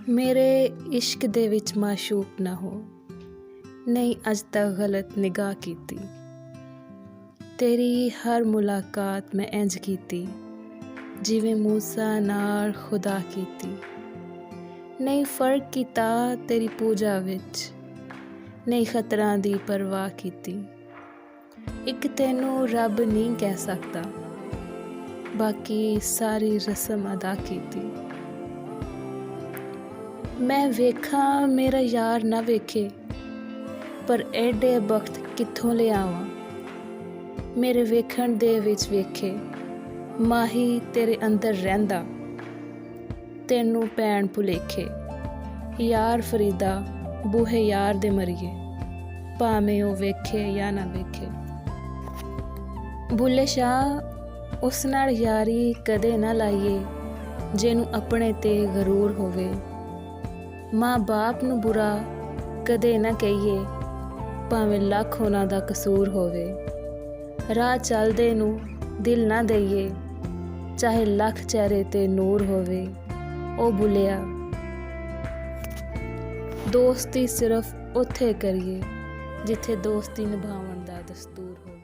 मेरे इश्क दे विच माशूक ना हो, नहीं अज तक गलत निगाह कीती। तेरी हर मुलाकात मैं इंज कीती, जिवें मूसा नाल खुदा कीती। नहीं फर्क कीता तेरी पूजा विच, नहीं खतरां दी परवाह कीती। इक तैनू रब नहीं कह सकता, बाकी सारी रस्म अदा कीती। मैं वेखां मेरा यार ना वेखे, पर एडे वक्त कित्थों ले आवां। मेरे वेखण दे विच वेखे, माही तेरे अंदर रहिंदा। तैनू भैण भुलेखे, यार फरीदा बूहे यार दे मरिए, भावें ओ वेखे या ना वेखे। बुल्ले शाह उस नाल यारी कदे ना लाइए, जिनू अपने ते गरूर होवे। माँ बाप नू बुरा कदे ना कहिए, भावें लख उन्हां दा कसूर होवे। राह चलदे नू दिल ना दईए, चाहे लख चेहरे ते नूर होवे। ओ बुलिया दोस्ती सिर्फ उत्थे करिए, जिथे दोस्ती निभावण दा दस्तूर हो।